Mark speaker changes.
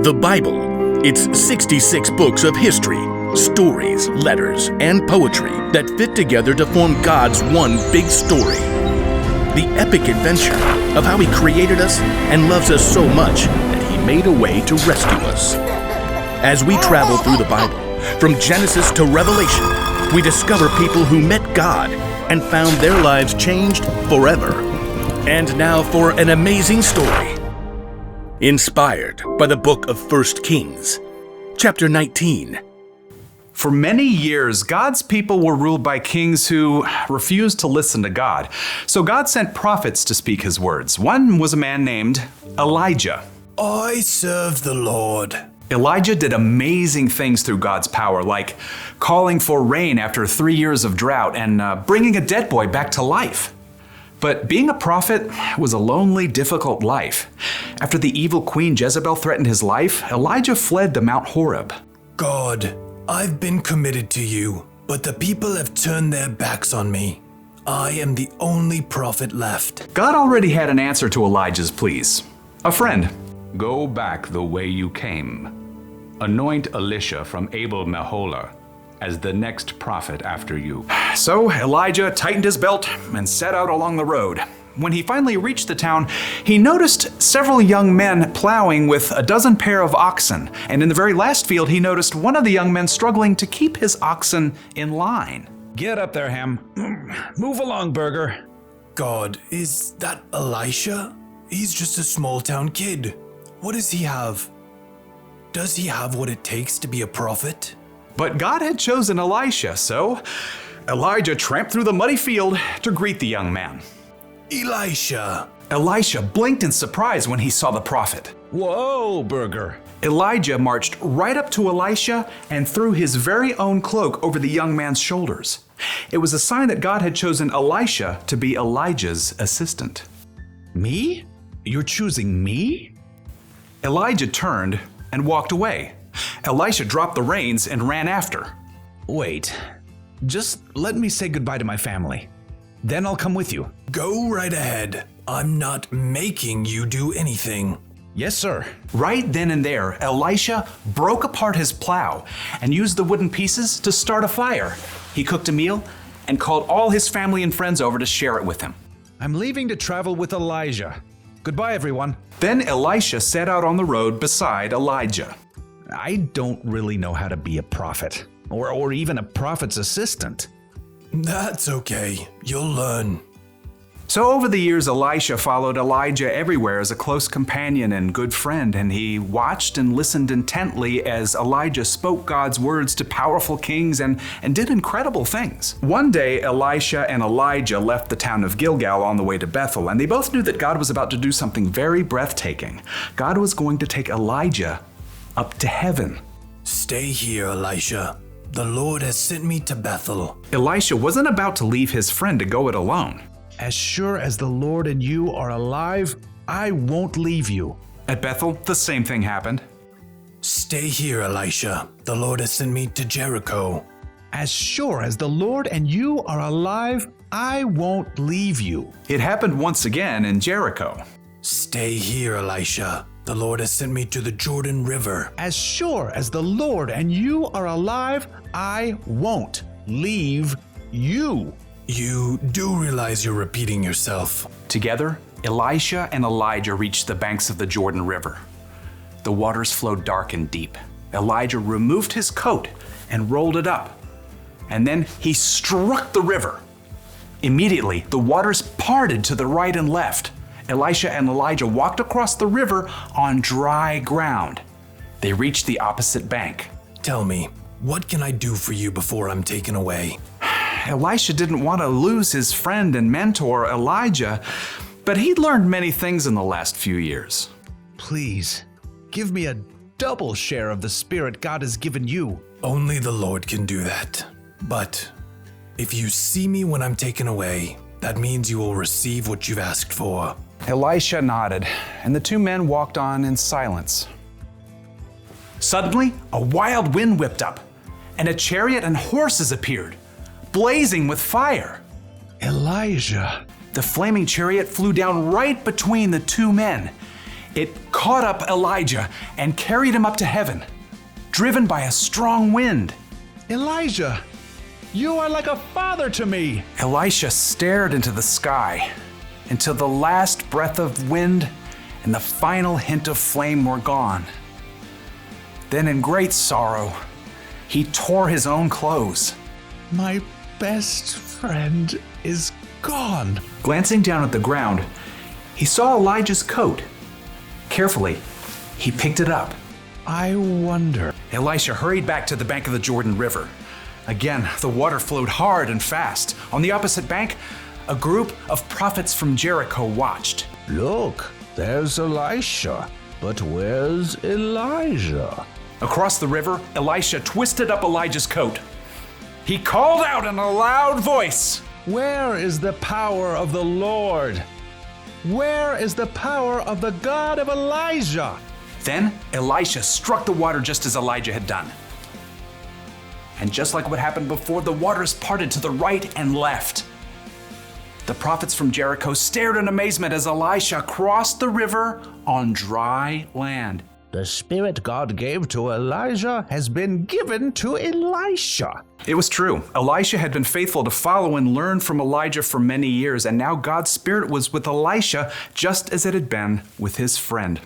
Speaker 1: The Bible. It's 66 books of history, stories, letters, and poetry that fit together to form God's one big story. The epic adventure of how He created us and loves us so much that He made a way to rescue us. As we travel through the Bible, from Genesis to Revelation, we discover people who met God and found their lives changed forever. And now for an amazing story. Inspired by the book of 1 Kings, chapter 19.
Speaker 2: For many years, God's people were ruled by kings who refused to listen to God. So God sent prophets to speak His words. One was a man named Elijah.
Speaker 3: I serve the Lord.
Speaker 2: Elijah did amazing things through God's power, like calling for rain after 3 years of drought and bringing a dead boy back to life. But being a prophet was a lonely, difficult life. After the evil queen Jezebel threatened his life, Elijah fled to Mount Horeb.
Speaker 3: God, I've been committed to you, but the people have turned their backs on me. I am the only prophet left.
Speaker 2: God already had an answer to Elijah's pleas. A friend.
Speaker 4: Go back the way you came. Anoint Elisha from Abel Meholah as the next prophet after you.
Speaker 2: So Elijah tightened his belt and set out along the road. When he finally reached the town, he noticed several young men plowing with a dozen pair of oxen. And in the very last field, he noticed one of the young men struggling to keep his oxen in line.
Speaker 5: Get up there, Ham. Move along, Burger.
Speaker 3: God, is that Elisha? He's just a small town kid. What does he have? Does he have what it takes to be a prophet?
Speaker 2: But God had chosen Elisha, so Elijah tramped through the muddy field to greet the young man.
Speaker 3: Elisha!
Speaker 2: Elisha blinked in surprise when he saw the prophet.
Speaker 5: Whoa, Burger.
Speaker 2: Elijah marched right up to Elisha and threw his very own cloak over the young man's shoulders. It was a sign that God had chosen Elisha to be Elijah's assistant.
Speaker 5: Me? You're choosing me?
Speaker 2: Elijah turned and walked away. Elisha dropped the reins and ran after.
Speaker 5: Wait, just let me say goodbye to my family. Then I'll come with you.
Speaker 3: Go right ahead. I'm not making you do anything.
Speaker 5: Yes, sir.
Speaker 2: Right then and there, Elisha broke apart his plow and used the wooden pieces to start a fire. He cooked a meal and called all his family and friends over to share it with him.
Speaker 5: I'm leaving to travel with Elijah. Goodbye, everyone.
Speaker 2: Then Elisha set out on the road beside Elijah.
Speaker 5: I don't really know how to be a prophet, or even a prophet's assistant.
Speaker 3: That's okay. You'll learn.
Speaker 2: So over the years, Elisha followed Elijah everywhere as a close companion and good friend, and he watched and listened intently as Elijah spoke God's words to powerful kings and did incredible things. One day, Elisha and Elijah left the town of Gilgal on the way to Bethel, and they both knew that God was about to do something very breathtaking. God was going to take Elijah up to heaven.
Speaker 3: Stay here, Elisha. The Lord has sent me to Bethel.
Speaker 2: Elisha wasn't about to leave his friend to go it alone.
Speaker 5: As sure as the Lord and you are alive, I won't leave you.
Speaker 2: At Bethel, the same thing happened.
Speaker 3: Stay here, Elisha. The Lord has sent me to Jericho.
Speaker 5: As sure as the Lord and you are alive, I won't leave you.
Speaker 2: It happened once again in Jericho.
Speaker 3: Stay here, Elisha. The Lord has sent me to the Jordan River.
Speaker 5: As sure as the Lord and you are alive, I won't leave you.
Speaker 3: You do realize you're repeating yourself.
Speaker 2: Together, Elisha and Elijah reached the banks of the Jordan River. The waters flowed dark and deep. Elijah removed his coat and rolled it up. And then he struck the river. Immediately, the waters parted to the right and left. Elisha and Elijah walked across the river on dry ground. They reached the opposite bank.
Speaker 3: Tell me, what can I do for you before I'm taken away?
Speaker 2: Elisha didn't want to lose his friend and mentor, Elijah, but he'd learned many things in the last few years.
Speaker 5: Please, give me a double share of the Spirit God has given you.
Speaker 3: Only the Lord can do that. But if you see me when I'm taken away, that means you will receive what you've asked for.
Speaker 2: Elisha nodded, and the two men walked on in silence. Suddenly, a wild wind whipped up, and a chariot and horses appeared, blazing with fire.
Speaker 5: Elijah.
Speaker 2: The flaming chariot flew down right between the two men. It caught up Elijah and carried him up to heaven, driven by a strong wind.
Speaker 5: Elijah, you are like a father to me.
Speaker 2: Elisha stared into the sky until the last breath of wind and the final hint of flame were gone. Then, in great sorrow, he tore his own clothes.
Speaker 5: My best friend is gone.
Speaker 2: Glancing down at the ground, he saw Elijah's coat. Carefully, he picked it up.
Speaker 5: I wonder.
Speaker 2: Elisha hurried back to the bank of the Jordan River. Again, the water flowed hard and fast. On the opposite bank, a group of prophets from Jericho watched.
Speaker 5: Look, there's Elisha. But where's Elijah?
Speaker 2: Across the river, Elisha twisted up Elijah's coat. He called out in a loud voice,
Speaker 5: Where is the power of the Lord? Where is the power of the God of Elijah?
Speaker 2: Then Elisha struck the water just as Elijah had done. And just like what happened before, the waters parted to the right and left. The prophets from Jericho stared in amazement as Elisha crossed the river on dry land.
Speaker 5: The spirit God gave to Elijah has been given to Elisha.
Speaker 2: It was true. Elisha had been faithful to follow and learn from Elijah for many years, and now God's spirit was with Elisha just as it had been with his friend.